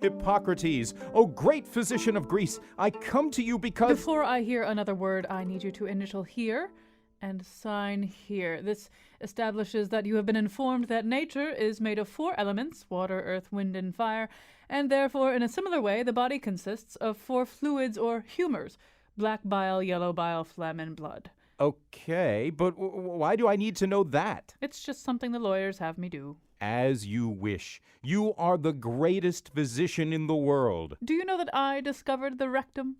Hippocrates, O great physician of Greece, I come to you because— Before I hear another word, I need you to initial here and sign here. This establishes that you have been informed that nature is made of 4 elements, water, earth, wind, and fire, and therefore, in a similar way, the body consists of 4 fluids or humors: black bile, yellow bile, phlegm, and blood. Okay, but why do I need to know that? It's just something the lawyers have me do. As you wish. You are the greatest physician in the world. Do you know that I discovered the rectum?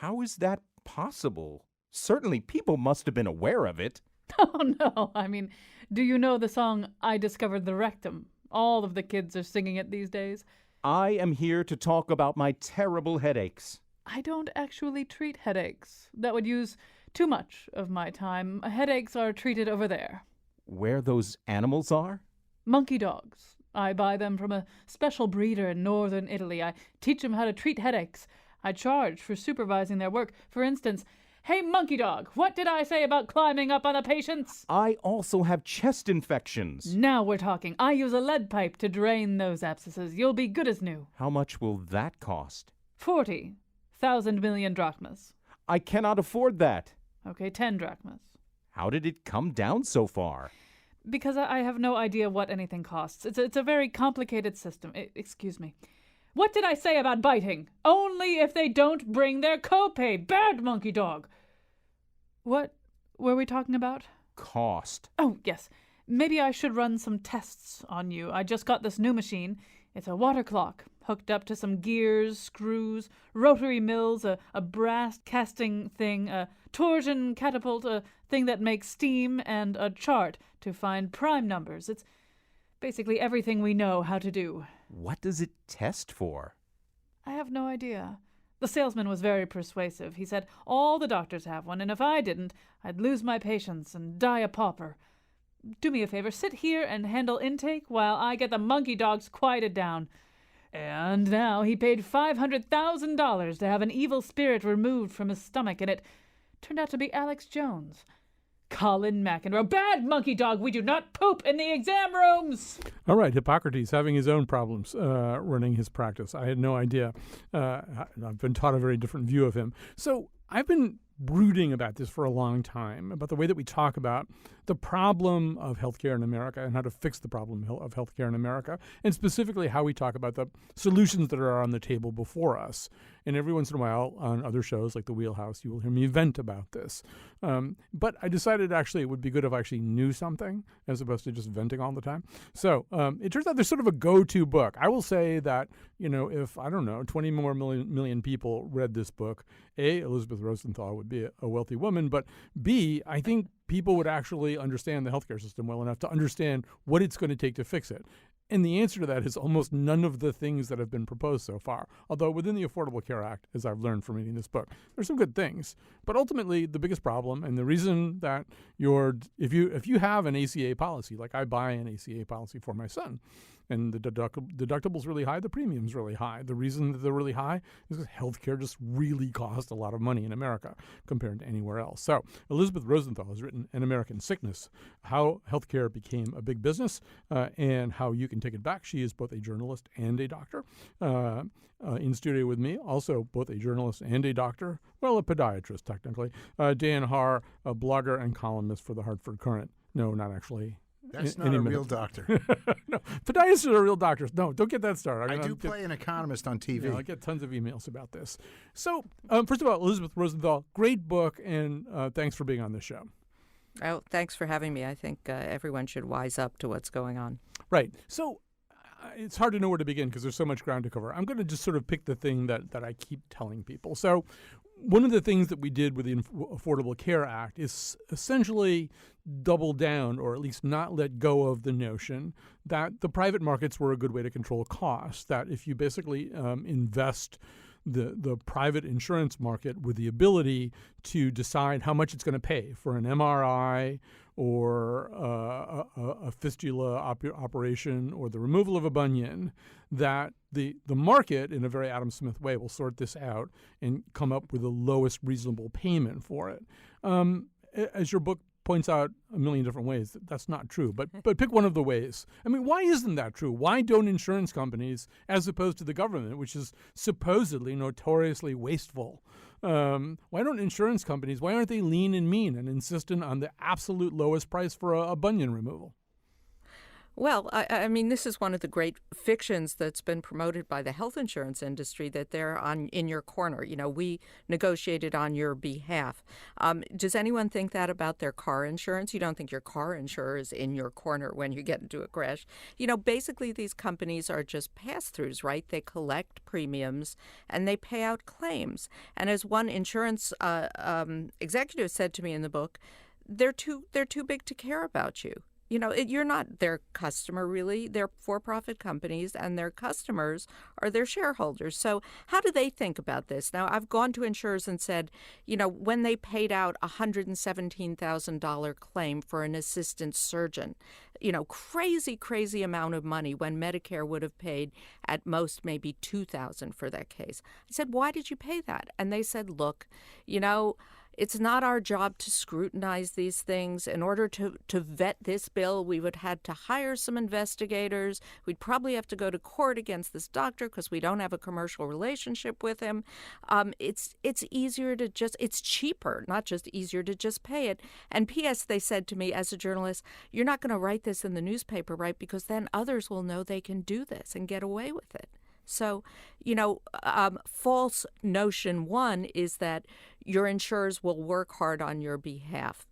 How is that possible? Certainly people must have been aware of it. Oh, no. I mean, do you know the song I Discovered the Rectum? All of the kids are singing it these days. I am here to talk about my terrible headaches. I don't actually treat headaches. That would use too much of my time. Headaches are treated over there. Where those animals are? Monkey dogs. I buy them from a special breeder in northern Italy. I teach them how to treat headaches. I charge for supervising their work. For instance, hey, monkey dog, what did I say about climbing up on the patients? I also have chest infections. Now we're talking. I use a lead pipe to drain those abscesses. You'll be good as new. How much will that cost? 40,000 million drachmas. I cannot afford that. Okay, 10 drachmas. How did it come down so far? Because I have no idea what anything costs. It's a very complicated system. Excuse me. What did I say about biting? Only if they don't bring their copay. Bad monkey dog. What were we talking about? Cost. Oh, yes. Maybe I should run some tests on you. I just got this new machine. It's a water clock, hooked up to some gears, screws, rotary mills, a brass casting thing, a torsion catapult, a thing that makes steam, and a chart to find prime numbers. It's basically everything we know how to do. What does it test for? I have no idea. The salesman was very persuasive. He said all the doctors have one, and if I didn't, I'd lose my patients and die a pauper. Do me a favor, sit here and handle intake while I get the monkey dogs quieted down. And now he paid $500,000 to have an evil spirit removed from his stomach, and it turned out to be Alex Jones. Colin McEnroe. Bad monkey dog, we do not poop in the exam rooms! All right, Hippocrates having his own problems running his practice. I had no idea. I've been taught a very different view of him. So I've been brooding about this for a long time, about the way that we talk about the problem of healthcare in America and how to fix the problem of healthcare in America, and specifically how we talk about the solutions that are on the table before us. And every once in a while on other shows like The Wheelhouse, you will hear me vent about this. But I decided actually it would be good if I actually knew something as opposed to just venting all the time. So it turns out there's sort of a go-to book. I will say that, if, 20 more million people read this book, A, Elizabeth Rosenthal would be a wealthy woman, but B, I think people would actually understand the healthcare system well enough to understand what it's going to take to fix it. And the answer to that is almost none of the things that have been proposed so far. Although within the Affordable Care Act, as I've learned from reading this book, there's some good things. But ultimately, the biggest problem, and the reason that if you have an ACA policy, like I buy an ACA policy for my son, and the deductible's really high, the premium's really high. The reason that they're really high is because healthcare just really costs a lot of money in America compared to anywhere else. So Elizabeth Rosenthal has written An American Sickness, how healthcare became a big business and how you can take it back. She is both a journalist and a doctor. In studio with me, also both a journalist and a doctor, well, a podiatrist technically, Dan Haar, a blogger and columnist for the Hartford Courant. No, not actually. That's not a real doctor. No, podiatrists are real doctors. No, don't get that started. I do play an economist on TV. I get tons of emails about this. So, first of all, Elizabeth Rosenthal, great book, and thanks for being on this show. Oh, thanks for having me. I think everyone should wise up to what's going on. Right. So it's hard to know where to begin because there's so much ground to cover. I'm going to just sort of pick the thing that I keep telling people. So one of the things that we did with the Affordable Care Act is essentially double down, or at least not let go of the notion that the private markets were a good way to control costs, that if you basically invest the private insurance market with the ability to decide how much it's going to pay for an MRI or a fistula operation or the removal of a bunion, that the market, in a very Adam Smith way, will sort this out and come up with the lowest reasonable payment for it. As your book points out a million different ways that that's not true. But pick one of the ways. I mean, why isn't that true? Why don't insurance companies, as opposed to the government, which is supposedly notoriously wasteful, why don't insurance companies, why aren't they lean and mean and insistent on the absolute lowest price for a bunion removal? Well, I mean, this is one of the great fictions that's been promoted by the health insurance industry, that they're in your corner. You know, we negotiated on your behalf. Does anyone think that about their car insurance? You don't think your car insurer is in your corner when you get into a crash. You know, basically these companies are just pass-throughs, right? They collect premiums and they pay out claims. And as one insurance executive said to me in the book, they're too big to care about you. You know, you're not their customer, really. They're for-profit companies, and their customers are their shareholders. So how do they think about this? Now, I've gone to insurers and said, you know, when they paid out a $117,000 claim for an assistant surgeon, you know, crazy amount of money when Medicare would have paid at most maybe $2,000 for that case. I said, why did you pay that? And they said, look, you know, it's not our job to scrutinize these things. In order to vet this bill, we would have to hire some investigators. We'd probably have to go to court against this doctor because we don't have a commercial relationship with him. It's easier to it's cheaper, not just easier to just pay it. And P.S., they said to me as a journalist, you're not going to write this in the newspaper, right? Because then others will know they can do this and get away with it. So, you know, false notion one is that your insurers will work hard on your behalf.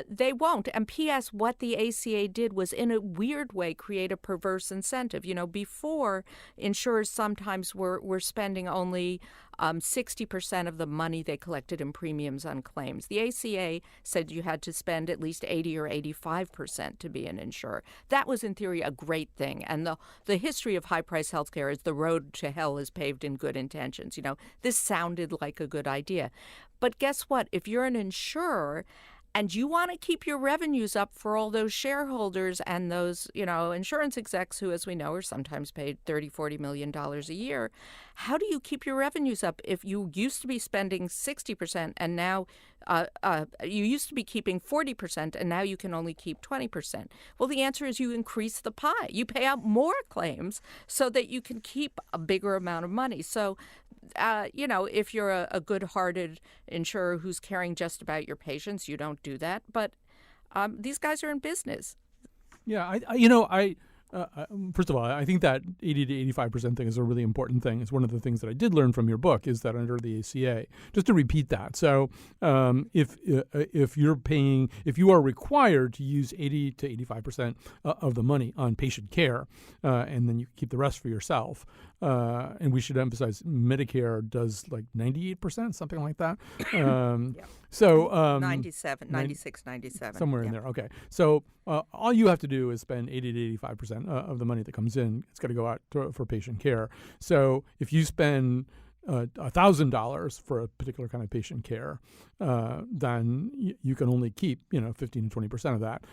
They won't. And P.S., what the ACA did was, in a weird way, create a perverse incentive. You know, before, insurers sometimes were spending only 60% of the money they collected in premiums on claims. The ACA said you had to spend at least 80 or 85% to be an insurer. That was, in theory, a great thing. And the history of high-priced healthcare is the road to hell is paved in good intentions. You know, this sounded like a good idea. But guess what? If you're an insurer and you want to keep your revenues up for all those shareholders and those, you know, insurance execs who, as we know, are sometimes paid $30-40 million a year, how do you keep your revenues up if you used to be spending 60% and now you used to be keeping 40% and now you can only keep 20%? Well, the answer is you increase the pie. You pay out more claims so that you can keep a bigger amount of money. So, you know, if you're a good-hearted insurer who's caring just about your patients, you don't do that. But these guys are in business. Yeah, first of all, I think that 80 to 85% thing is a really important thing. It's one of the things that I did learn from your book is that under the ACA, just to repeat that. So if you are required to use 80 to 85% of the money on patient care, and then you keep the rest for yourself, and we should emphasize Medicare does like 98%, something like that. Yeah. So 96, 97. Somewhere in there. Okay. So all you have to do is spend 80 to 85% of the money that comes in. It's got to go out for patient care. So if you spend $1,000 for a particular kind of patient care, then you can only keep 15 to 20% of that.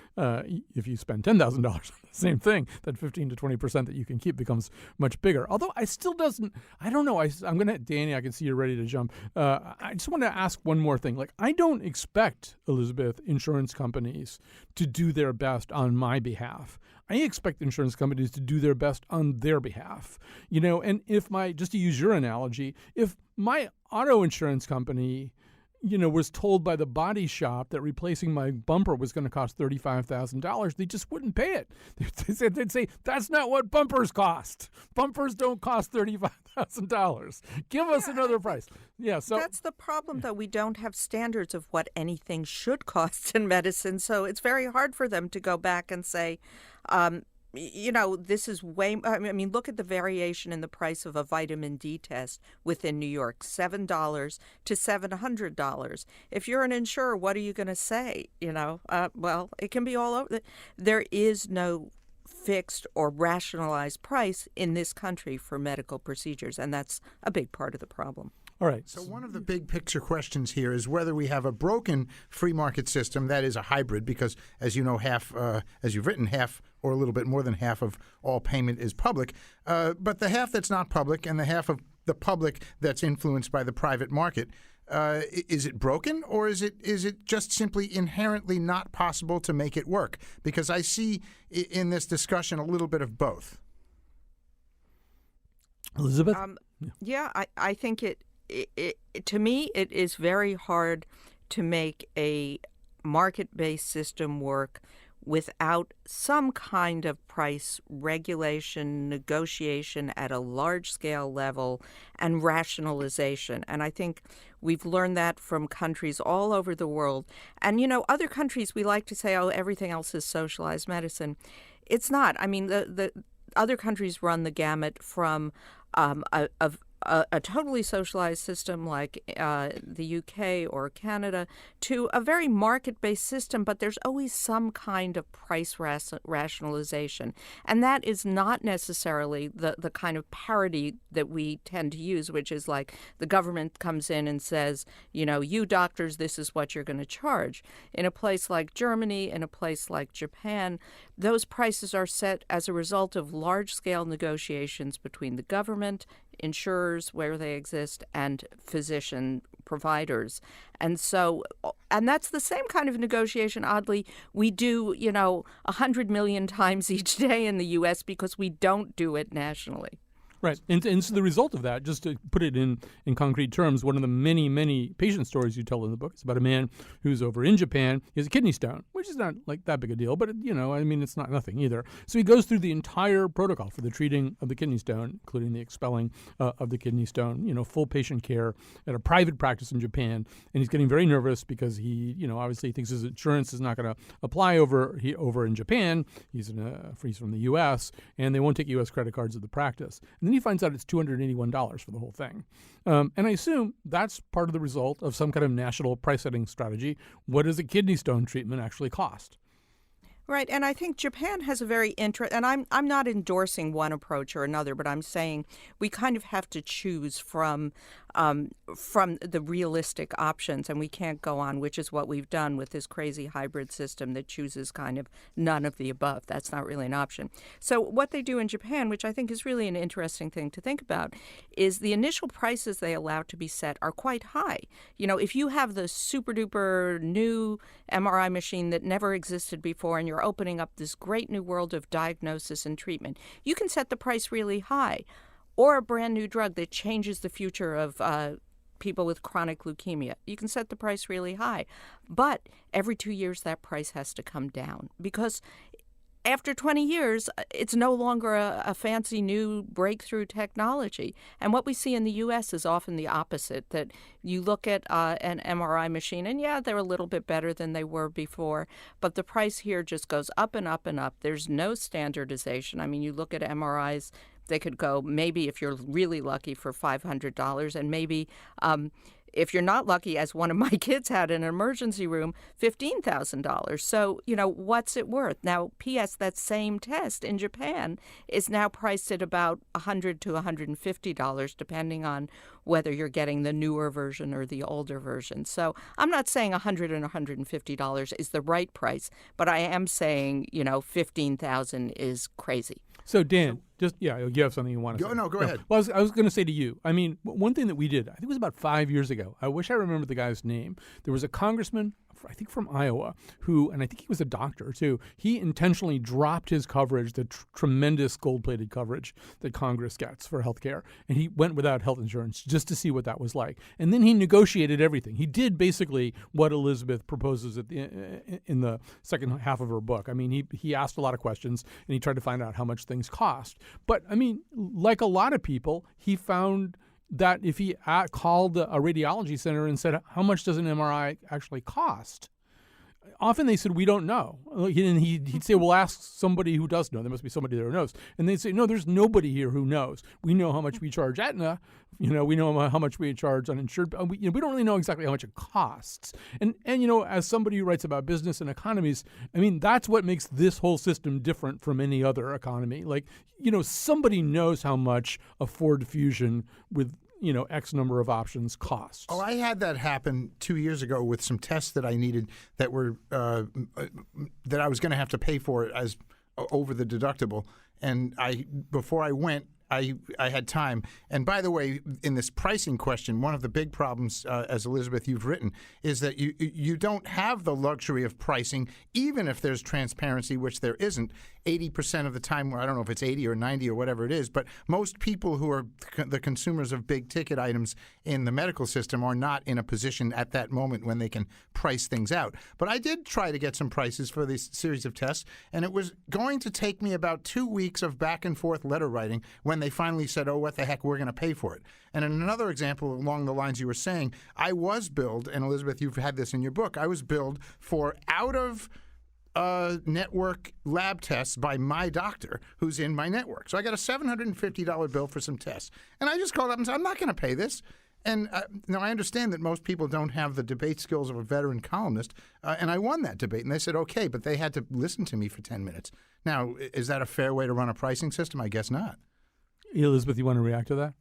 If you spend $10,000 on the same thing, that 15 to 20% that you can keep becomes much bigger. Although I don't know. I'm gonna, Danny, I can see you're ready to jump. I just want to ask one more thing. Like, I don't expect, Elizabeth, insurance companies to do their best on my behalf. I expect insurance companies to do their best on their behalf. And just to use your analogy, if my auto insurance company, was told by the body shop that replacing my bumper was going to cost $35,000, they just wouldn't pay it. They'd say, that's not what bumpers cost. Bumpers don't cost $35,000. Give us another price. Yeah, so that's the problem, though. We don't have standards of what anything should cost in medicine, so it's very hard for them to go back and say, this is way. I mean, look at the variation in the price of a vitamin D test within New York, $7 to $700. If you're an insurer, what are you going to say? Well, it can be all over. There is no fixed or rationalized price in this country for medical procedures, and that's a big part of the problem. All right. So one of the big picture questions here is whether we have a broken free market system that is a hybrid, because, as you know, as you've written, half or a little bit more than half of all payment is public. But the half that's not public and the half of the public that's influenced by the private market, is it broken, or is it just simply inherently not possible to make it work? Because I see in this discussion a little bit of both. Elizabeth? Yeah, I think it to me, it is very hard to make a market-based system work without some kind of price regulation, negotiation at a large-scale level, and rationalization. And I think we've learned that from countries all over the world. And, other countries, we like to say, oh, everything else is socialized medicine. It's not. I mean, the other countries run the gamut from a totally socialized system like the UK or Canada to a very market-based system, but there's always some kind of price rationalization. And that is not necessarily the kind of parity that we tend to use, which is like the government comes in and says, you doctors, this is what you're going to charge. In a place like Germany, in a place like Japan, those prices are set as a result of large-scale negotiations between the government, insurers where they exist, and physician providers. And that's the same kind of negotiation, oddly, we do, 100 million times each day in the U.S. because we don't do it nationally. Right. And so the result of that, just to put it in concrete terms, one of the many, many patient stories you tell in the book is about a man who's over in Japan. He has a kidney stone, which is not like that big a deal, but, it's not nothing either. So he goes through the entire protocol for the treating of the kidney stone, including the expelling of the kidney stone, full patient care at a private practice in Japan. And he's getting very nervous because he, obviously thinks his insurance is not going to apply over in Japan. He's from the U.S., and they won't take U.S. credit cards at the practice. And then he finds out it's $281 for the whole thing. And I assume that's part of the result of some kind of national price-setting strategy. What does a kidney stone treatment actually cost? Right, and I think Japan has a very and I'm not endorsing one approach or another, but I'm saying we kind of have to choose from the realistic options, and we can't go on, which is what we've done with this crazy hybrid system that chooses kind of none of the above. That's not really an option. So what they do in Japan, which I think is really an interesting thing to think about, is the initial prices they allow to be set are quite high. If you have the super duper new MRI machine that never existed before and you're opening up this great new world of diagnosis and treatment, you can set the price really high. Or a brand new drug that changes the future of people with chronic leukemia. You can set the price really high. But every 2 years, that price has to come down because after 20 years, it's no longer a fancy new breakthrough technology. And what we see in the U.S. is often the opposite, that you look at an MRI machine, and yeah, they're a little bit better than they were before, but the price here just goes up and up and up. There's no standardization. I mean, you look at MRIs, they could go maybe, if you're really lucky, for $500, and maybe if you're not lucky, as one of my kids had in an emergency room, $15,000. So, what's it worth? Now, P.S., that same test in Japan is now priced at about $100 to $150, depending on whether you're getting the newer version or the older version. So I'm not saying $100 and $150 is the right price, but I am saying, $15,000 is crazy. So, Dan, you have something you want to say. No, go ahead. Well, I was going to say to you, I mean, one thing that we did, I think it was about 5 years ago. I wish I remembered the guy's name. There was a congressman, I think from Iowa, who, and I think he was a doctor too, he intentionally dropped his coverage, the tremendous gold-plated coverage that Congress gets for health care, and he went without health insurance just to see what that was like. And then he negotiated everything. He did basically what Elizabeth proposes in the second half of her book. I mean, he asked a lot of questions, and he tried to find out how much things cost. But, I mean, like a lot of people, he found that if he called a radiology center and said, how much does an MRI actually cost? Often they said, we don't know. And he'd say, well, ask somebody who does know. There must be somebody there who knows. And they'd say, no, there's nobody here who knows. We know how much we charge Aetna. We know how much we charge uninsured. We don't really know exactly how much it costs. And as somebody who writes about business and economies, I mean, that's what makes this whole system different from any other economy. Like, somebody knows how much a Ford Fusion with X number of options costs. Oh, I had that happen 2 years ago with some tests that I needed that were that I was going to have to pay for as over the deductible. And before I went, I had time. And by the way, in this pricing question, one of the big problems, as Elizabeth, you've written, is that you don't have the luxury of pricing, even if there's transparency, which there isn't. 80% of the time, or I don't know if it's 80 or 90 or whatever it is, but most people who are the consumers of big ticket items in the medical system are not in a position at that moment when they can price things out. But I did try to get some prices for this series of tests, and it was going to take me about 2 weeks of back and forth letter writing when they finally said, oh, what the heck, we're going to pay for it. And in another example along the lines you were saying, I was billed, and Elizabeth, you've had this in your book, I was billed for out of network lab tests by my doctor who's in my network. So I got a $750 bill for some tests. And I just called up and said, I'm not going to pay this. And now I understand that most people don't have the debate skills of a veteran columnist, and I won that debate. And they said, okay, but they had to listen to me for 10 minutes. Now, is that a fair way to run a pricing system? I guess not. Elizabeth, you want to react to that?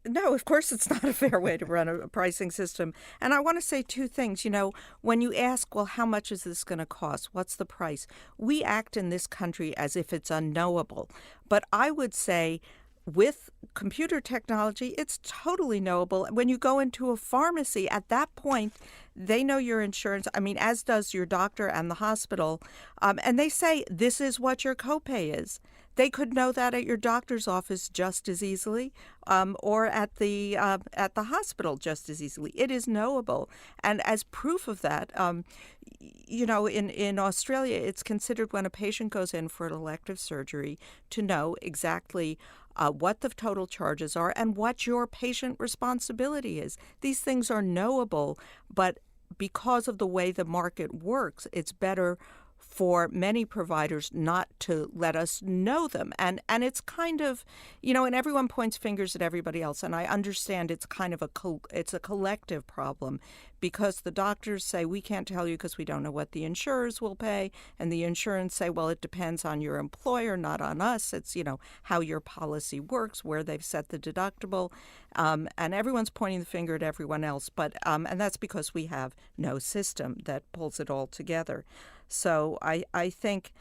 No, of course it's not a fair way to run a pricing system. And I want to say two things. You know, when you ask, well, how much is this going to cost? What's the price? We act in this country as if it's unknowable. But I would say with computer technology, it's totally knowable. When you go into a pharmacy, at that point, they know your insurance. I mean, as does your doctor and the hospital. And they say, this is what your copay is. They could know that at your doctor's office just as easily, or at the hospital just as easily. It is knowable, and as proof of that, you know, in Australia, it's considered when a patient goes in for an elective surgery to know exactly what the total charges are and what your patient responsibility is. These things are knowable, but because of the way the market works, it's better for many providers not to let us know them. And it's kind of, you know, and everyone points fingers at everybody else. And I understand it's kind of it's a collective problem, because the doctors say, we can't tell you because we don't know what the insurers will pay. And the insurance say, well, it depends on your employer, not on us. It's, you know, how your policy works, where they've set the deductible. And everyone's pointing the finger at everyone else. But and that's because we have no system that pulls it all together. So I think,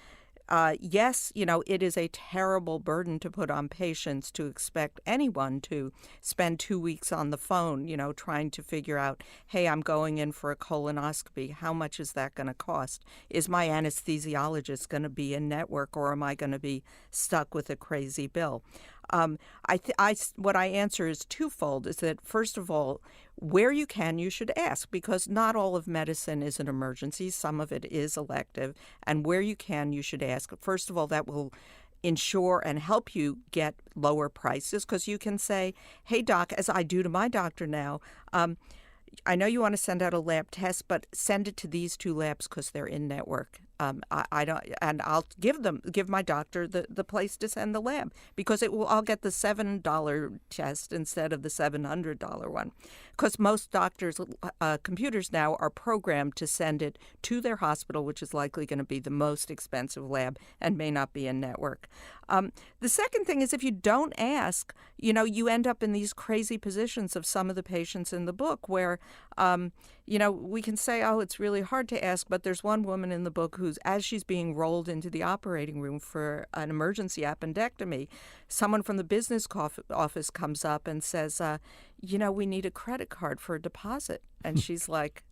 yes, you know, it is a terrible burden to put on patients to expect anyone to spend 2 weeks on the phone, you know, trying to figure out, hey, I'm going in for a colonoscopy. How much is that going to cost? Is my anesthesiologist going to be in network, or am I going to be stuck with a crazy bill? What I answer is twofold, is that, first of all, where you can, you should ask, because not all of medicine is an emergency. Some of it is elective. And where you can, you should ask. First of all, that will ensure and help you get lower prices, because you can say, hey, doc, as I do to my doctor now, I know you want to send out a lab test, but send it to these two labs because they're in network. I don't, and I'll give my doctor the place to send the lab, because I'll get the $7 test instead of the $700 one, because most doctors' computers now are programmed to send it to their hospital, which is likely going to be the most expensive lab and may not be in network. The second thing is, if you don't ask, you know, you end up in these crazy positions of some of the patients in the book where, you know, we can say, oh, it's really hard to ask, but there's one woman in the book who's, as she's being rolled into the operating room for an emergency appendectomy, someone from the business office comes up and says, you know, we need a credit card for a deposit. And she's like,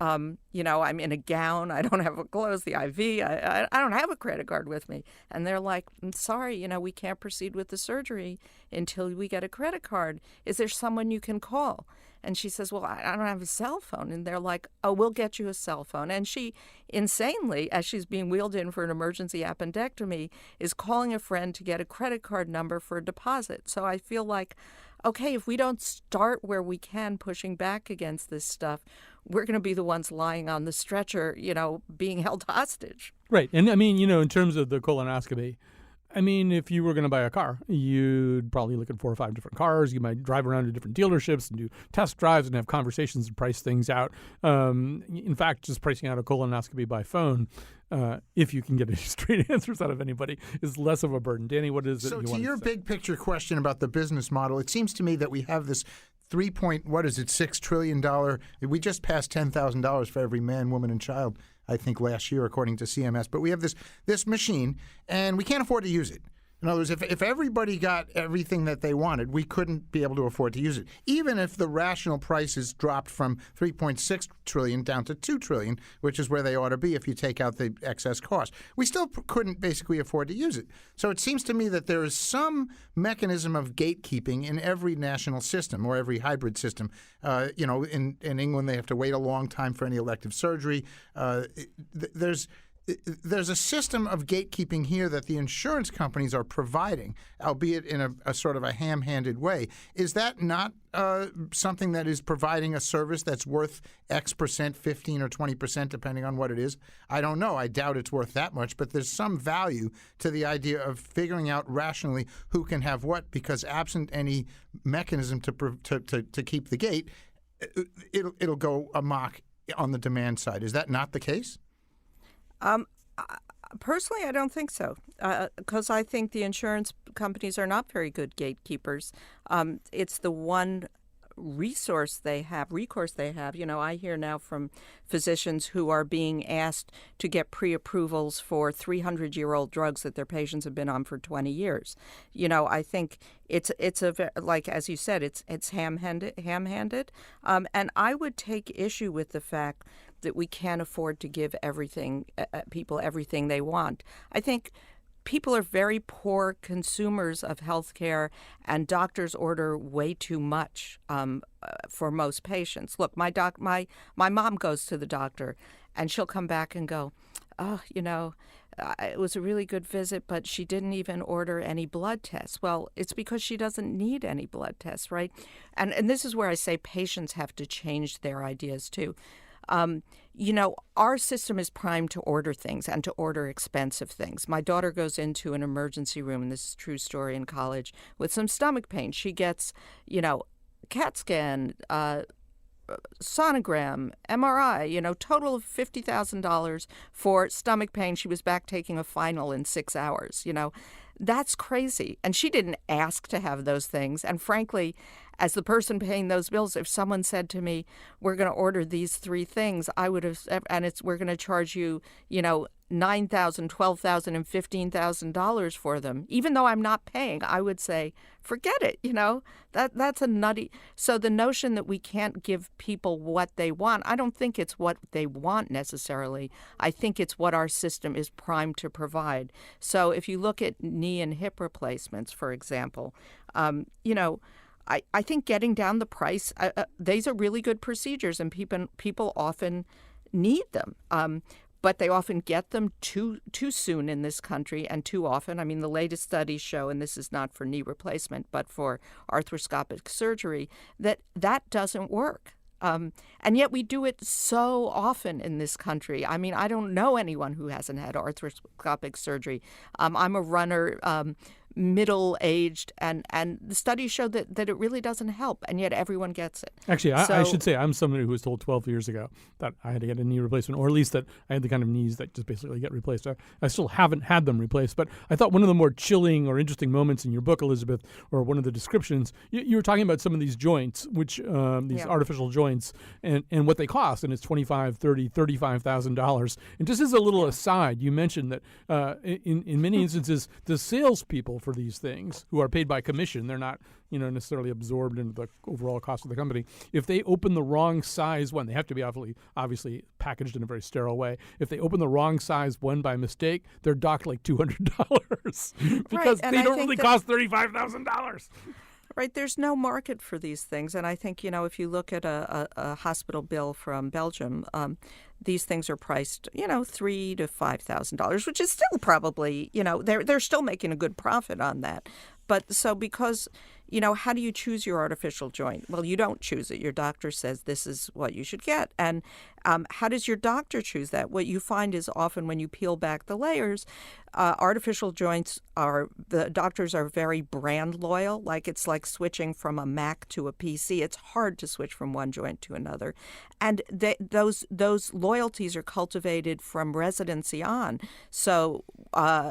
you know, I'm in a gown. I don't have clothes, the IV. I don't have a credit card with me. And they're like, I'm sorry, you know, we can't proceed with the surgery until we get a credit card. Is there someone you can call? And she says, well, I don't have a cell phone. And they're like, oh, we'll get you a cell phone. And she, insanely, as she's being wheeled in for an emergency appendectomy, is calling a friend to get a credit card number for a deposit. So I feel like, okay, if we don't start where we can pushing back against this stuff, we're going to be the ones lying on the stretcher, you know, being held hostage. Right. And I mean, you know, in terms of the colonoscopy, I mean, if you were going to buy a car, you'd probably look at 4 or 5 different cars. You might drive around to different dealerships and do test drives and have conversations and price things out. In fact, just pricing out a colonoscopy by phone, if you can get any straight answers out of anybody, is less of a burden. Danny, what is it you want to say? So to your big picture question about the business model, it seems to me that we have this $6 trillion. We just passed $10,000 for every man, woman, and child, I think, last year, according to CMS. But we have this machine, and we can't afford to use it. In other words, if everybody got everything that they wanted, we couldn't be able to afford to use it. Even if the rational prices dropped from $3.6 trillion down to $2 trillion, which is where they ought to be if you take out the excess cost, we still couldn't basically afford to use it. So it seems to me that there is some mechanism of gatekeeping in every national system or every hybrid system. In England, they have to wait a long time for any elective surgery. There's a system of gatekeeping here that the insurance companies are providing, albeit in a sort of a ham-handed way. Is that not something that is providing a service that's worth X percent, 15 or 20%, depending on what it is? I don't know. I doubt it's worth that much, but there's some value to the idea of figuring out rationally who can have what, because absent any mechanism to keep the gate, it'll go amok on the demand side. Is that not the case? Personally, I don't think so, because I think the insurance companies are not very good gatekeepers. It's the one recourse they have. I hear now from physicians who are being asked to get pre-approvals for 300-year-old drugs that their patients have been on for 20 years. I think it's like, as you said, it's ham-handed. And I would take issue with the fact that we can't afford to give people everything they want. I think people are very poor consumers of health care, and doctors order way too much for most patients. Look, my mom goes to the doctor, and she'll come back and go, it was a really good visit, but she didn't even order any blood tests. Well, it's because she doesn't need any blood tests, right? And this is where I say patients have to change their ideas too. Our system is primed to order things and to order expensive things. My daughter goes into an emergency room, and this is a true story, in college, with some stomach pain. She gets, CAT scan, sonogram, MRI, total of $50,000 for stomach pain. She was back taking a final in 6 hours. That's crazy. And she didn't ask to have those things. And frankly, as the person paying those bills, if someone said to me, we're going to order these 3 things, I would have, and we're going to charge you, $9,000, $12,000, and $15,000 for them, even though I'm not paying, I would say, forget it. That's a nutty. So the notion that we can't give people what they want, I don't think it's what they want necessarily. I think it's what our system is primed to provide. So if you look at knee and hip replacements, for example, I think getting down the price, these are really good procedures, and people often need them. But they often get them too soon in this country, and too often. I mean, the latest studies show, and this is not for knee replacement, but for arthroscopic surgery, that doesn't work. And yet we do it so often in this country. I mean, I don't know anyone who hasn't had arthroscopic surgery. I'm a runner, middle-aged, and the studies show that it really doesn't help, and yet everyone gets it. Actually, I should say I'm somebody who was told 12 years ago that I had to get a knee replacement, or at least that I had the kind of knees that just basically get replaced. I still haven't had them replaced, but I thought one of the more chilling or interesting moments in your book, Elizabeth, or one of the descriptions, you were talking about some of these joints, which artificial joints, and what they cost, and it's $25,000, $30,000, $35,000. And just as a little aside, you mentioned that in many instances, the salespeople for these things, who are paid by commission, they're not necessarily absorbed into the overall cost of the company. If they open the wrong size one, they have to be obviously packaged in a very sterile way. If they open the wrong size one by mistake, they're docked like $200 because they don't really cost $35,000. Right, there's no market for these things, and I think if you look at a hospital bill from Belgium, these things are priced $3,000 to $5,000, which is still probably they're still making a good profit on that. But so because how do you choose your artificial joint? Well, you don't choose it. Your doctor says this is what you should get. And how does your doctor choose that? What you find is often when you peel back the layers, artificial joints the doctors are very brand loyal. Like it's like switching from a Mac to a PC. It's hard to switch from one joint to another. And those loyalties are cultivated from residency on. So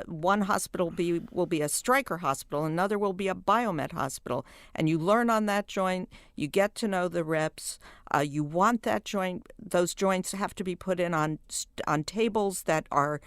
one hospital will be a Stryker hospital, another will be a Biomet hospital. And you learn on that joint, you get to know the reps, you want that joint. Those joints have to be put in on tables that are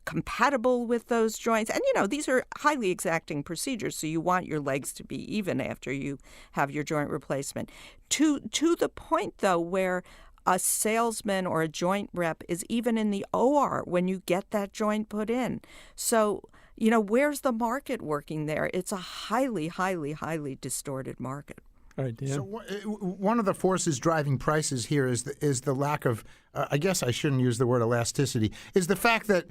compatible with those joints. And, these are highly exacting procedures, so you want your legs to be even after you have your joint replacement. To the point, though, where a salesman or a joint rep is even in the OR when you get that joint put in. So, where's the market working there? It's a highly, highly, highly distorted market. All right, Dan. So one of the forces driving prices here is the lack of, I guess I shouldn't use the word elasticity, is the fact that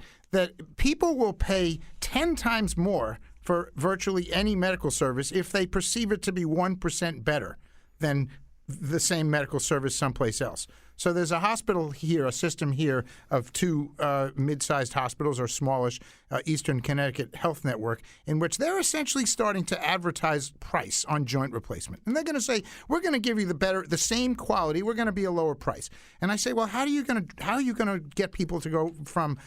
people will pay 10 times more for virtually any medical service if they perceive it to be 1% better than the same medical service someplace else. So there's a hospital here, a system here of two mid-sized hospitals or smallish Eastern Connecticut Health Network, in which they're essentially starting to advertise price on joint replacement. And they're going to say, we're going to give you the same quality, we're going to be a lower price. And I say, well, how are you going to get people to go from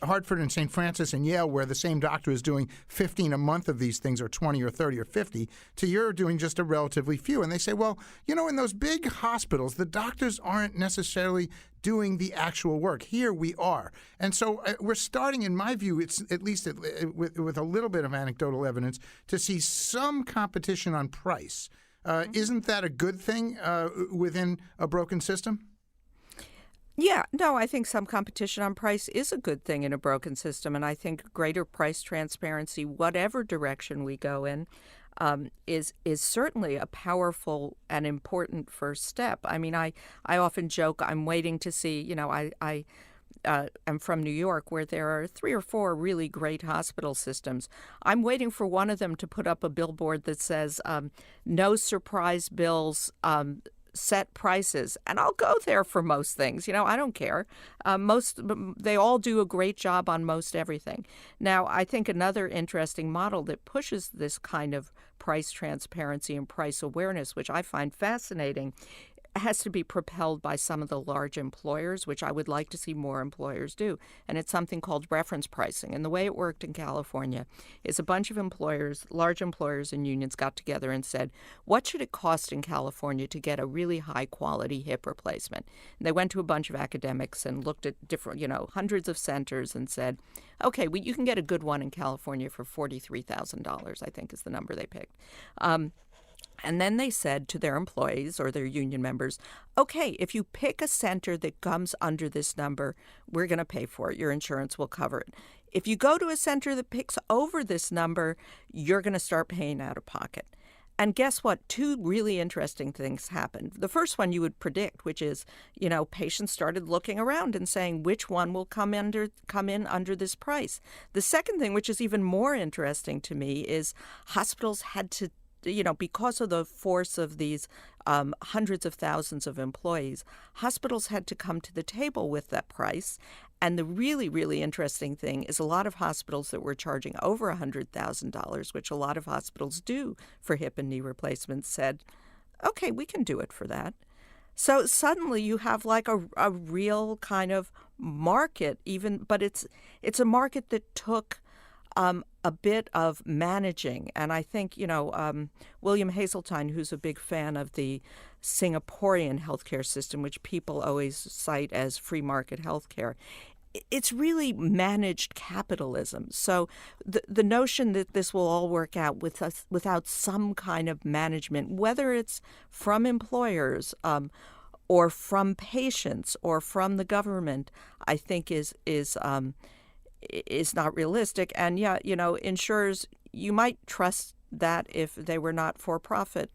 Hartford and St. Francis and Yale, where the same doctor is doing 15 a month of these things, or 20 or 30 or 50, to you're doing just a relatively few? And they say, well, in those big hospitals, the doctors aren't necessarily doing the actual work. Here we are. And so we're starting, in my view, it's at least with a little bit of anecdotal evidence, to see some competition on price. Isn't that a good thing within a broken system? Yeah, no, I think some competition on price is a good thing in a broken system, and I think greater price transparency, whatever direction we go in, is certainly a powerful and important first step. I mean, I often joke I'm waiting to see, I am from New York, where there are 3 or 4 really great hospital systems. I'm waiting for one of them to put up a billboard that says, no surprise bills, set prices, and I'll go there for most things. I don't care. They all do a great job on most everything. Now, I think another interesting model that pushes this kind of price transparency and price awareness, which I find fascinating, has to be propelled by some of the large employers, which I would like to see more employers do. And it's something called reference pricing. And the way it worked in California is a bunch of employers, large employers and unions, got together and said, what should it cost in California to get a really high quality hip replacement? And they went to a bunch of academics and looked at different, hundreds of centers and said, okay, you can get a good one in California for $43,000, I think is the number they picked. And then they said to their employees or their union members, okay, if you pick a center that comes under this number, we're going to pay for it. Your insurance will cover it. If you go to a center that picks over this number, you're going to start paying out of pocket. And guess what? 2 really interesting things happened. The first one you would predict, which is, patients started looking around and saying which one will come in under this price. The second thing, which is even more interesting to me, is hospitals had to, because of the force of these hundreds of thousands of employees, hospitals had to come to the table with that price. And the really, really interesting thing is a lot of hospitals that were charging over $100,000, which a lot of hospitals do for hip and knee replacements, said, okay, we can do it for that. So suddenly you have like a real kind of market, but it's a market that took a bit of managing. And I think, William Hazeltine, who's a big fan of the Singaporean healthcare system, which people always cite as free market healthcare, it's really managed capitalism. So the notion that this will all work out without some kind of management, whether it's from employers or from patients or from the government, I think is not realistic. And yeah, insurers, you might trust that if they were not for profit,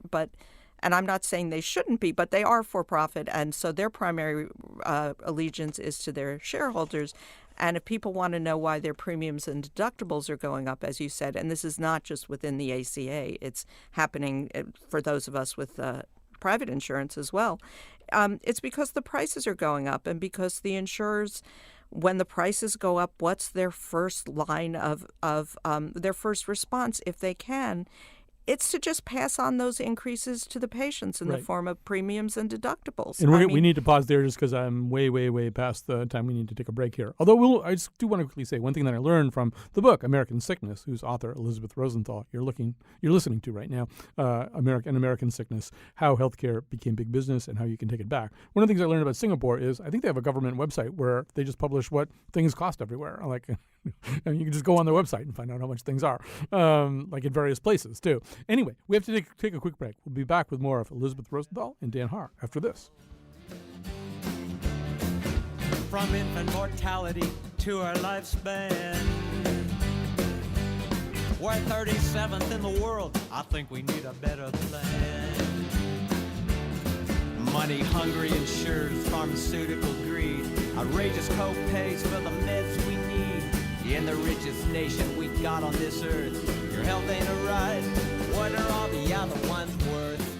and I'm not saying they shouldn't be, but they are for profit, and so their primary allegiance is to their shareholders. And if people want to know why their premiums and deductibles are going up, as you said, and this is not just within the ACA, it's happening for those of us with private insurance as well, it's because the prices are going up, and because the insurers, when the prices go up, what's their first line of their first response, if they can, it's to just pass on those increases to the patients in the Right. form of premiums and deductibles. And I we mean, need to pause there just because I'm way, way, way past the time we need to take a break here. I just do want to quickly say one thing that I learned from the book American Sickness, whose author Elizabeth Rosenthal you're listening to right now, American Sickness: How Healthcare Became Big Business and How You Can Take It Back. One of the things I learned about Singapore is I think they have a government website where they just publish what things cost everywhere. Like, and you can just go on their website and find out how much things are, like in various places too. Anyway, we have to take a quick break. We'll be back with more of Elizabeth Rosenthal and Dan Haar after this. From infant mortality to our lifespan, we're 37th in the world. I think we need a better plan. Money-hungry insurers, pharmaceutical greed, outrageous co-pays for the meds we need. In the richest nation we got on this earth, your health ain't a right. What are all the other ones worth?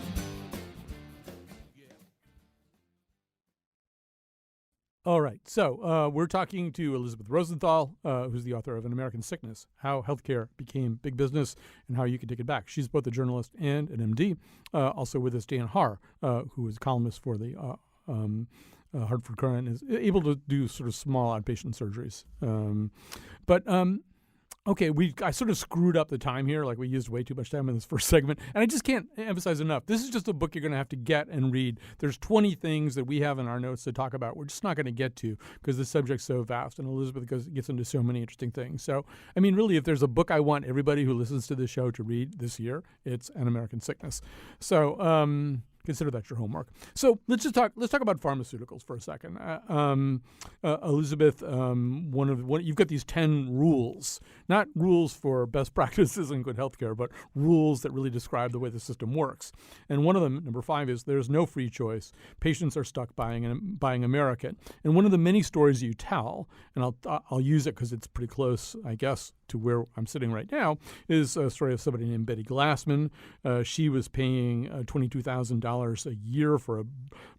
All right, so we're talking to Elizabeth Rosenthal, who's the author of An American Sickness: How Healthcare Became Big Business and How You Can Take It Back. She's both a journalist and an MD. Also with us, Dan Haar, who is a columnist for the Hartford Courant, is able to do sort of small outpatient surgeries. Okay, I sort of screwed up the time here. Like, we used way too much time in this first segment. And I just can't emphasize enough. This is just a book you're going to have to get and read. There's 20 things that we have in our notes to talk about we're just not going to get to because the subject's so vast. And Elizabeth gets into so many interesting things. So, I mean, really, if there's a book I want everybody who listens to this show to read this year, it's An American Sickness. So, consider that your homework. So let's talk about pharmaceuticals for a second. Elizabeth, you've got these 10 rules, not rules for best practices in good healthcare, but rules that really describe the way the system works. And one of them, number 5, is there's no free choice. Patients are stuck buying American. And one of the many stories you tell, and I'll use it because it's pretty close, I guess, to where I'm sitting right now, is a story of somebody named Betty Glassman. She was paying $22,000 a year for a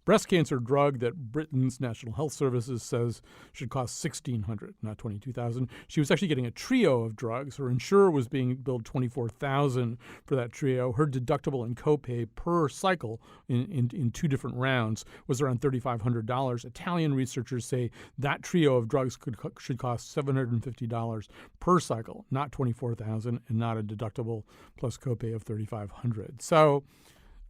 breast cancer drug that Britain's National Health Services says should cost $1,600, not $22,000. She was actually getting a trio of drugs. Her insurer was being billed $24,000 for that trio. Her deductible and copay per cycle in 2 different rounds was around $3,500. Italian researchers say that trio of drugs should cost $750 per cycle, not $24,000, and not a deductible plus copay of $3,500. So,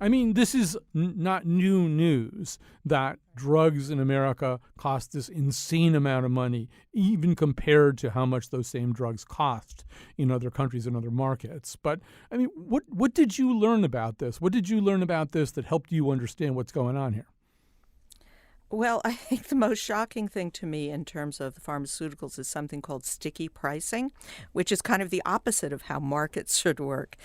I mean, this is not new news that drugs in America cost this insane amount of money, even compared to how much those same drugs cost in other countries and other markets. But, I mean, what did you learn about this? What did you learn about this that helped you understand what's going on here? Well, I think the most shocking thing to me in terms of the pharmaceuticals is something called sticky pricing, which is kind of the opposite of how markets should work.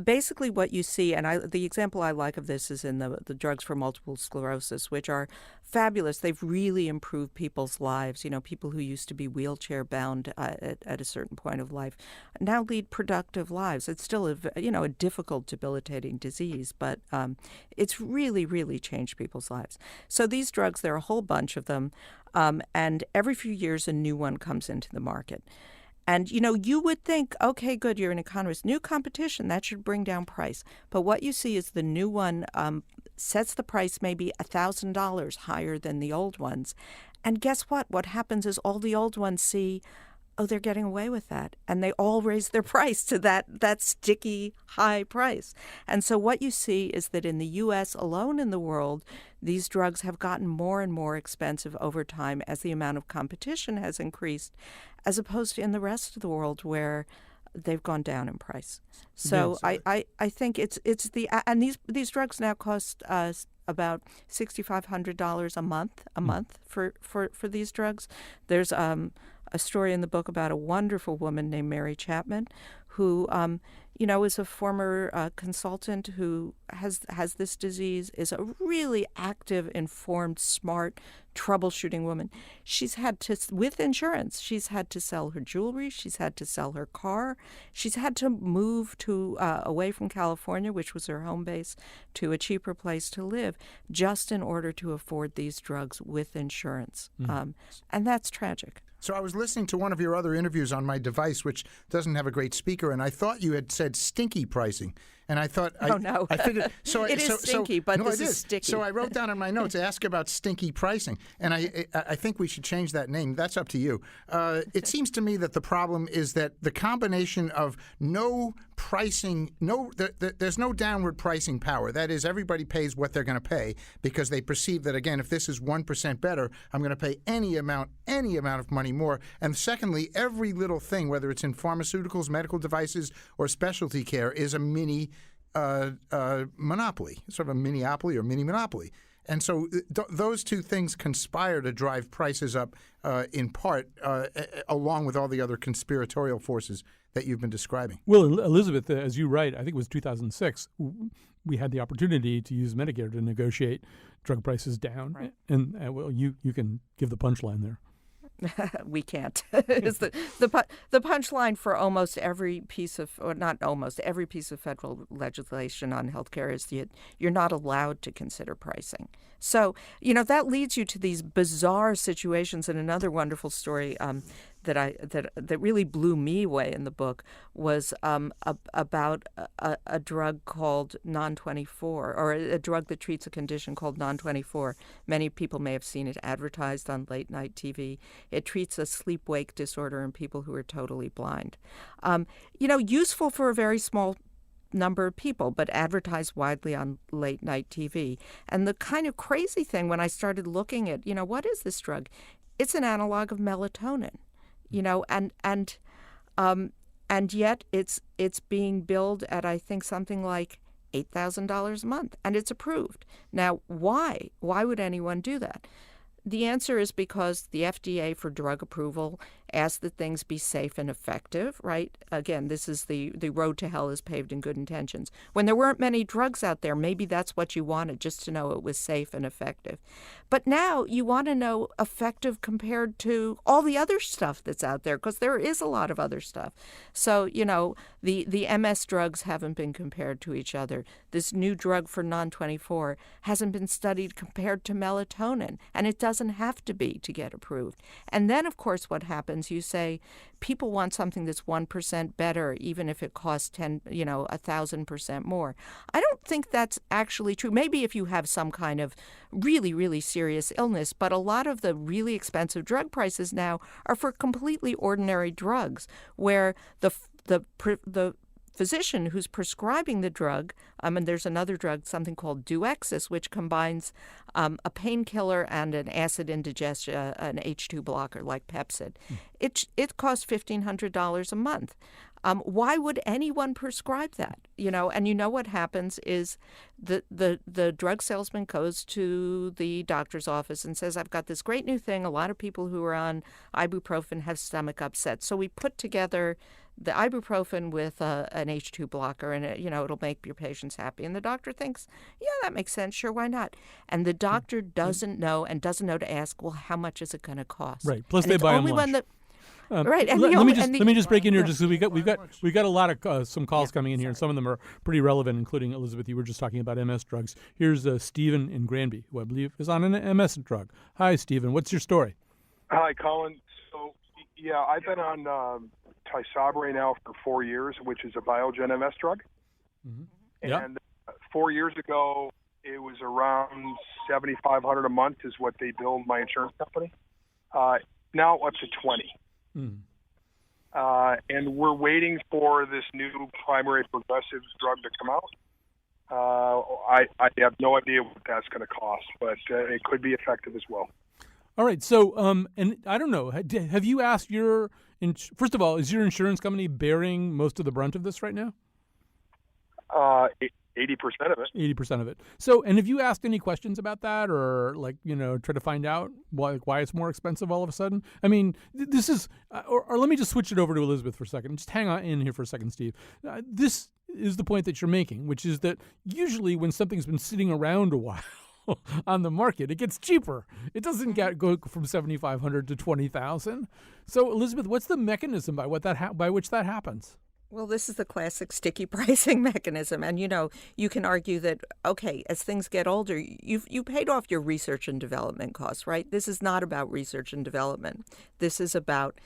Basically, what you see, and the example I like of this is in the drugs for multiple sclerosis, which are fabulous. They've really improved people's lives. You know, people who used to be wheelchair bound at a certain point of life now lead productive lives. It's still a difficult, debilitating disease, but it's really, really changed people's lives. So these drugs, there are a whole bunch of them, and every few years a new one comes into the market. And, you would think, okay, good, you're an economist. New competition, that should bring down price. But what you see is the new one sets the price maybe $1,000 higher than the old ones. And guess what? What happens is all the old ones see, oh, they're getting away with that. And they all raise their price to that sticky high price. And so what you see is that in the U.S. alone in the world, these drugs have gotten more and more expensive over time as the amount of competition has increased, as opposed to in the rest of the world where they've gone down in price. So Yes. I think it's and these drugs now cost about $6,500 a month for these drugs. There's a story in the book about a wonderful woman named Mary Chapman, who is a former consultant who has this disease, is a really active, informed, smart, troubleshooting woman. She's had to, with insurance, she's had to sell her jewelry, she's had to sell her car, she's had to move to away from California, which was her home base, to a cheaper place to live, just in order to afford these drugs with insurance. And that's tragic. So I was listening to one of your other interviews on my device, which doesn't have a great speaker, and I thought you had said stinky pricing. And I thought, Oh, no. I figured, It is stinky, but no, this it is sticky. So I wrote down in my notes, ask about stinky pricing, and I think we should change that name. That's up to you. It seems to me that the problem is that the combination of no pricing, there's no downward pricing power. That is, everybody pays what they're going to pay because they perceive that, again, if this is 1% better, I'm going to pay any amount of money more. And secondly, every little thing, whether it's in pharmaceuticals, medical devices, or specialty care, is a mini monopoly, sort of a miniopoly or mini monopoly. And so those two things conspire to drive prices up in part, along with all the other conspiratorial forces that you've been describing. Well, Elizabeth, as you write, I think it was 2006, we had the opportunity to use Medicare to negotiate drug prices down. Right. And well, you can give the punchline there. We can't. Is the punchline for almost every piece of, or not almost every piece of federal legislation on healthcare is that you're not allowed to consider pricing. So that leads you to these bizarre situations. And another wonderful story that really blew me away in the book was about a drug called Non-24, or a drug that treats a condition called Non-24. Many people may have seen it advertised on late night TV. It treats a sleep-wake disorder in people who are totally blind. Useful for a very small number of people, but advertised widely on late night TV. And the kind of crazy thing when I started looking at, what is this drug? It's an analog of melatonin. And yet it's being billed at, I think, something like $8,000 a month, and it's approved. Now, why? Why would anyone do that? The answer is because the FDA, for drug approval, asks that things be safe and effective, right? Again, this is the road to hell is paved in good intentions. When there weren't many drugs out there, maybe that's what you wanted, just to know it was safe and effective. But now you want to know effective compared to all the other stuff that's out there, because there is a lot of other stuff. So, the MS drugs haven't been compared to each other. This new drug for Non-24 hasn't been studied compared to melatonin, and it doesn't have to be to get approved. And then, of course, what happens, you say people want something that's 1% better, even if it costs 1,000% more. I don't think that's actually true. Maybe if you have some kind of really, really serious illness, but a lot of the really expensive drug prices now are for completely ordinary drugs, where the physician who's prescribing the drug, and there's another drug, something called Duexis, which combines a painkiller and an acid indigestion, an H2 blocker like Pepcid. It costs $1,500 a month. Why would anyone prescribe that? And what happens is the drug salesman goes to the doctor's office and says, I've got this great new thing. A lot of people who are on ibuprofen have stomach upset. So we put together the ibuprofen with an H2 blocker, and it'll make your patients happy. And the doctor thinks, yeah, that makes sense. Sure, why not? And the doctor doesn't know to ask, well, how much is it going to cost? Right. Plus, and they buy them lunch. Right. And let me just break in here, just because we've got a lot of some calls coming in here, and some of them are pretty relevant, including Elizabeth. You were just talking about MS drugs. Here's Stephen in Granby, who I believe is on an MS drug. Hi, Stephen. What's your story? Hi, Colin. So, yeah, I've been on Tysabri now for 4 years, which is a Biogen MS drug. Mm-hmm. And 4 years ago, it was around $7,500 a month is what they billed my insurance company. Now up to $20,000. And we're waiting for this new primary progressive drug to come out. I have no idea what that's going to cost, but it could be effective as well. All right. So, and I don't know, have you asked first of all, is your insurance company bearing most of the brunt of this right now? 80% of it. 80% of it. So, and have you asked any questions about that, or try to find out why it's more expensive all of a sudden? I mean, this is, or let me just switch it over to Elizabeth for a second. Just hang on in here for a second, Steve. This is the point that you're making, which is that usually when something's been sitting around a while on the market, it gets cheaper. It doesn't go from $7,500 to $20,000. So, Elizabeth, what's the mechanism by which that happens? Well, this is the classic sticky pricing mechanism. And, you can argue that, okay, as things get older, you paid off your research and development costs, right? This is not about research and development. This is about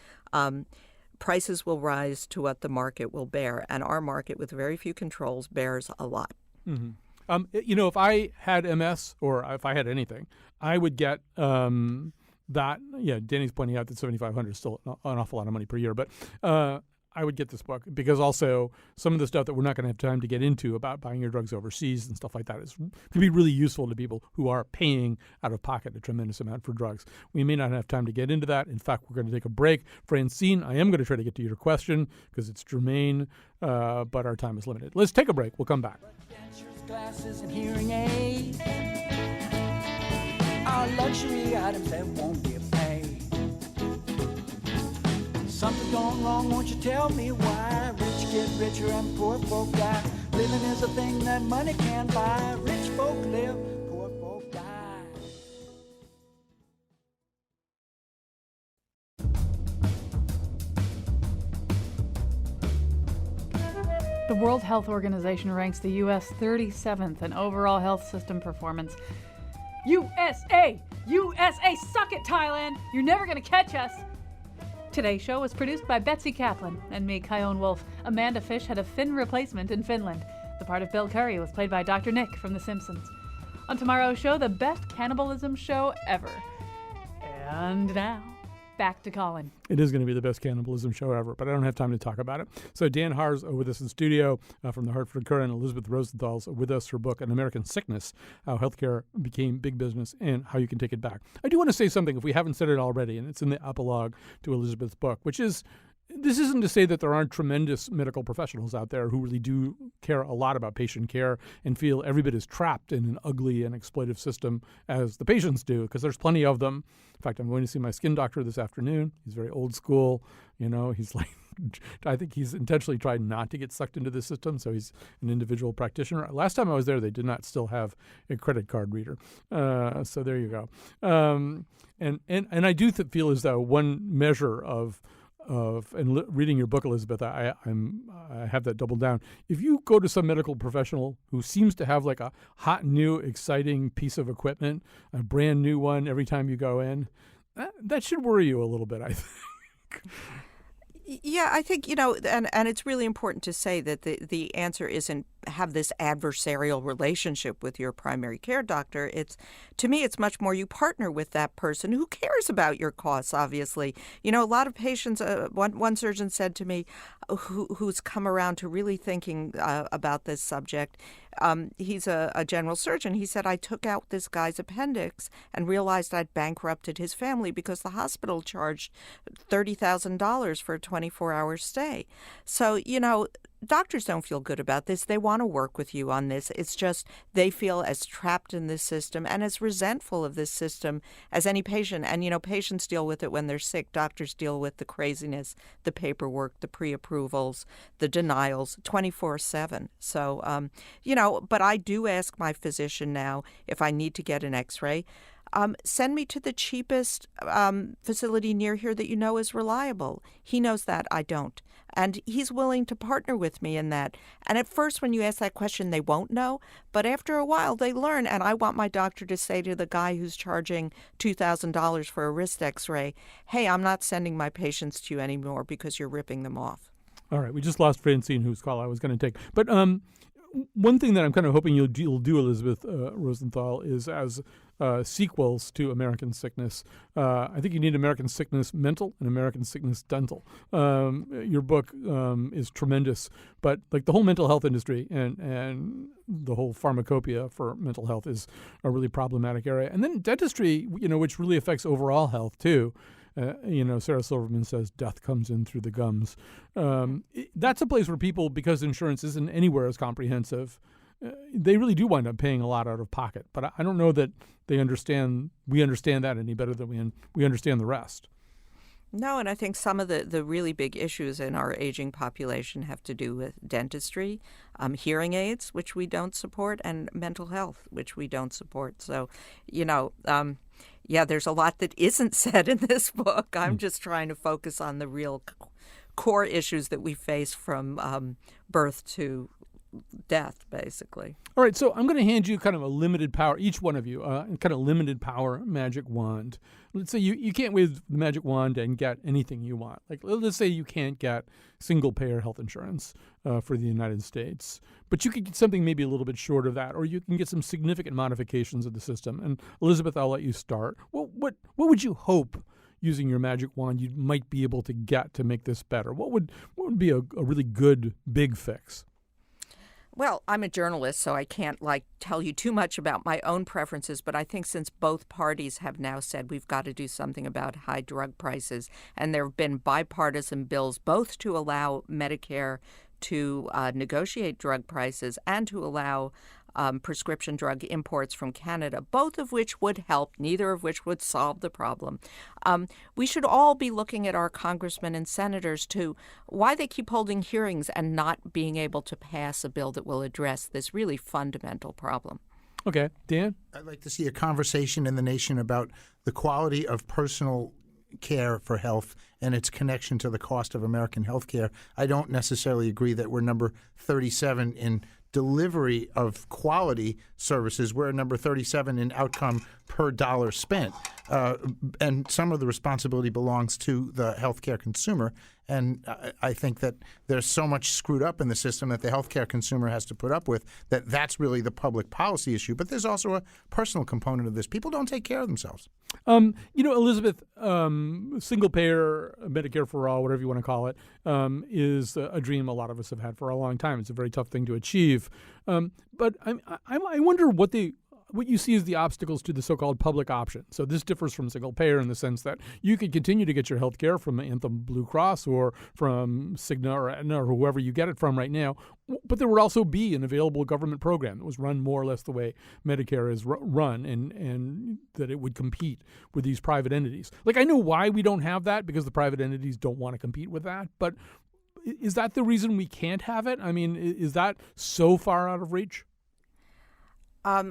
prices will rise to what the market will bear, and our market, with very few controls, bears a lot. Mm-hmm. If I had MS or if I had anything, I would get that. Yeah, Danny's pointing out that $7,500 is still an awful lot of money per year, but I would get this book because also some of the stuff that we're not going to have time to get into about buying your drugs overseas and stuff like that could be really useful to people who are paying out of pocket a tremendous amount for drugs. We may not have time to get into that. In fact, we're going to take a break. Francine, I am going to try to get to your question because it's germane, but our time is limited. Let's take a break. We'll come back. Dentures, glasses, and hearing aids are luxury items that won't get paid. Something gone wrong, won't you tell me why? Rich get richer and poor folk die. Living is a thing that money can't buy. Rich folk live, poor folk die. The World Health Organization ranks the U.S. 37th in overall health system performance. USA! USA! Suck it, Thailand! You're never gonna catch us! Today's show was produced by Betsy Kaplan and me, Kyone Wolf. Amanda Fish had a Finn replacement in Finland. The part of Bill Curry was played by Dr. Nick from The Simpsons. On tomorrow's show, the best cannibalism show ever. And now, back to Colin. It is going to be the best cannibalism show ever, but I don't have time to talk about it. So Dan Haar's with us in studio from the Hartford Courant. Elizabeth Rosenthal's with us, her book, An American Sickness, How Healthcare Became Big Business and How You Can Take It Back. I do want to say something, if we haven't said it already, and it's in the epilogue to Elizabeth's book, which is, this isn't to say that there aren't tremendous medical professionals out there who really do care a lot about patient care and feel every bit as trapped in an ugly and exploitive system as the patients do, because there's plenty of them. In fact, I'm going to see my skin doctor this afternoon. He's very old school. He's like, I think he's intentionally tried not to get sucked into the system, so he's an individual practitioner. Last time I was there, they did not still have a credit card reader. So there you go. And I do feel as though one measure of reading your book, Elizabeth, I have that doubled down. If you go to some medical professional who seems to have like a hot, new, exciting piece of equipment, a brand new one every time you go in, that should worry you a little bit, I think. Yeah, I think, and it's really important to say that the answer isn't have this adversarial relationship with your primary care doctor. To me, it's much more you partner with that person who cares about your costs, obviously. A lot of patients, one surgeon said to me, who's come around to really thinking about this subject, he's a general surgeon. He said, I took out this guy's appendix and realized I'd bankrupted his family because the hospital charged $30,000 for a 24-hour stay. So, doctors don't feel good about this. They want to work with you on this. It's just they feel as trapped in this system and as resentful of this system as any patient. And, patients deal with it when they're sick. Doctors deal with the craziness, the paperwork, the pre-approvals, the denials 24/7. So, but I do ask my physician now if I need to get an x-ray. Send me to the cheapest facility near here that is reliable. He knows that, I don't. And he's willing to partner with me in that. And at first, when you ask that question, they won't know. But after a while, they learn. And I want my doctor to say to the guy who's charging $2,000 for a wrist x-ray, hey, I'm not sending my patients to you anymore because you're ripping them off. All right. We just lost Francine, whose call I was going to take. But one thing that I'm kind of hoping you'll do, Elizabeth Rosenthal, is as sequels to American Sickness. I think you need American Sickness Mental and American Sickness Dental. Your book is tremendous, but like the whole mental health industry and the whole pharmacopoeia for mental health is a really problematic area. And then dentistry, which really affects overall health too. Sarah Silverman says death comes in through the gums. That's a place where people, because insurance isn't anywhere as comprehensive, they really do wind up paying a lot out of pocket. But I don't know that we understand that any better than we understand the rest. No, and I think some of the really big issues in our aging population have to do with dentistry, hearing aids, which we don't support, and mental health, which we don't support. So, there's a lot that isn't said in this book. I'm just trying to focus on the real core issues that we face from birth to death, basically. All right, so I'm going to hand you kind of a limited power, each one of you, kind of limited power magic wand. let's say you can't wave the magic wand and get anything you want. Like, let's say you can't get single-payer health insurance for the United States, but you could get something maybe a little bit short of that, or you can get some significant modifications of the system. And Elizabeth, I'll let you start. What would you hope, using your magic wand, you might be able to get to make this better? What would be a really good big fix? Well, I'm a journalist, so I can't tell you too much about my own preferences, but I think since both parties have now said we've got to do something about high drug prices, and there have been bipartisan bills both to allow Medicare to negotiate drug prices and to allow prescription drug imports from Canada, both of which would help, neither of which would solve the problem. We should all be looking at our congressmen and senators to why they keep holding hearings and not being able to pass a bill that will address this really fundamental problem. Okay, Dan? I'd like to see a conversation in the nation about the quality of personal care for health and its connection to the cost of American health care. I don't necessarily agree that we're number 37 in delivery of quality services. We're number 37 in outcome per dollar spent. And some of the responsibility belongs to the healthcare consumer. And I think that there's so much screwed up in the system that the healthcare consumer has to put up with that that's really the public policy issue. But there's also a personal component of this. People don't take care of themselves. Elizabeth, single-payer Medicare for all, whatever you want to call it, is a dream a lot of us have had for a long time. It's a very tough thing to achieve. But I wonder what you see as the obstacles to the so-called public option. So this differs from single payer in the sense that you could continue to get your health care from Anthem Blue Cross or from Cigna or Aetna or whoever you get it from right now, but there would also be an available government program that was run more or less the way Medicare is run, and that it would compete with these private entities. Like, I know why we don't have that, because the private entities don't want to compete with that, but is that the reason we can't have it? I mean, is that so far out of reach?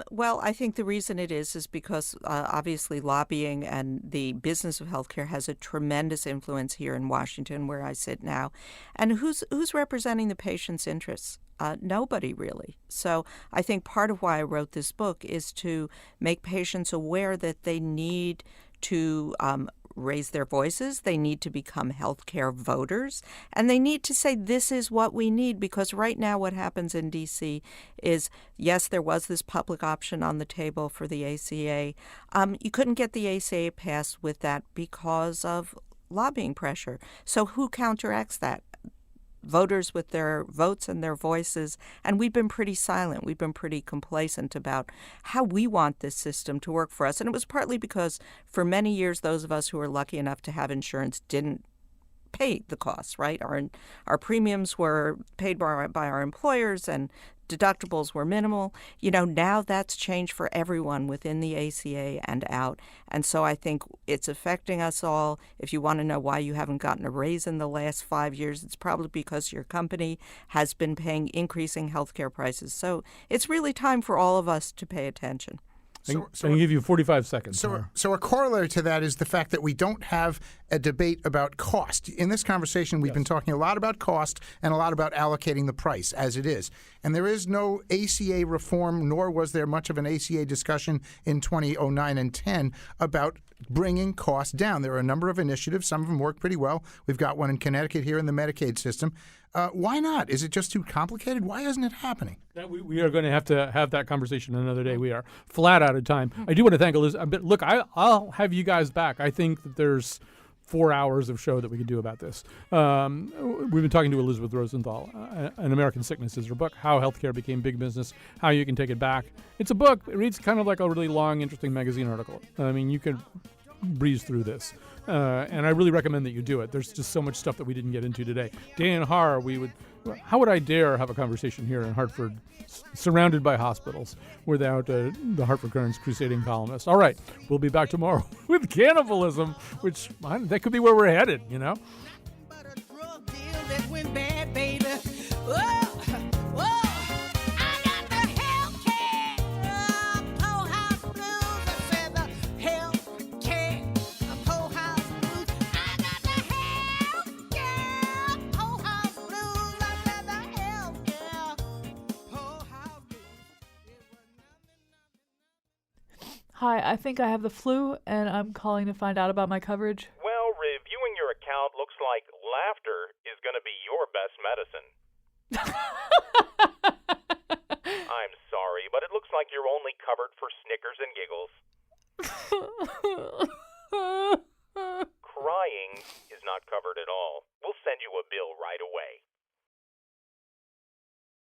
Well, I think the reason it is because obviously lobbying and the business of healthcare has a tremendous influence here in Washington, where I sit now. And who's representing the patient's interests? Nobody, really. So I think part of why I wrote this book is to make patients aware that they need to raise their voices, they need to become healthcare voters, and they need to say this is what we need, because right now what happens in D.C. is, yes, there was this public option on the table for the ACA. You couldn't get the ACA passed with that because of lobbying pressure. So who counteracts that? Voters with their votes and their voices, and we've been pretty silent. We've been pretty complacent about how we want this system to work for us. And it was partly because for many years, those of us who were lucky enough to have insurance didn't pay the costs, right? Our premiums were paid by our employers, and deductibles were minimal. Now that's changed for everyone within the ACA and out. And so I think it's affecting us all. If you want to know why you haven't gotten a raise in the last 5 years, it's probably because your company has been paying increasing healthcare prices. So it's really time for all of us to pay attention. I can give you 45 seconds. So a corollary to that is the fact that we don't have a debate about cost. In this conversation, we've been talking a lot about cost and a lot about allocating the price as it is. And there is no ACA reform, nor was there much of an ACA discussion in 2009 and 10 about bringing costs down. There are a number of initiatives. Some of them work pretty well. We've got one in Connecticut here in the Medicaid system. Why not? Is it just too complicated? Why isn't it happening? We are going to have that conversation another day. We are flat out of time. I do want to thank Elizabeth. Look, I'll have you guys back. I think that there's 4 hours of show that we could do about this. We've been talking to Elizabeth Rosenthal. An American Sickness is her book, How Healthcare Became Big Business, How You Can Take It Back. It's a book. It reads kind of like a really long, interesting magazine article. I mean, you could breeze through this. And I really recommend that you do it. There's just so much stuff that we didn't get into today. Dan Haar, how would I dare have a conversation here in Hartford, surrounded by hospitals, without the Hartford Courant's crusading columnist? All right, we'll be back tomorrow with cannibalism, which that could be where we're headed, Hi, I think I have the flu, and I'm calling to find out about my coverage. Well, reviewing your account looks like laughter is going to be your best medicine. I'm sorry, but it looks like you're only covered for snickers and giggles.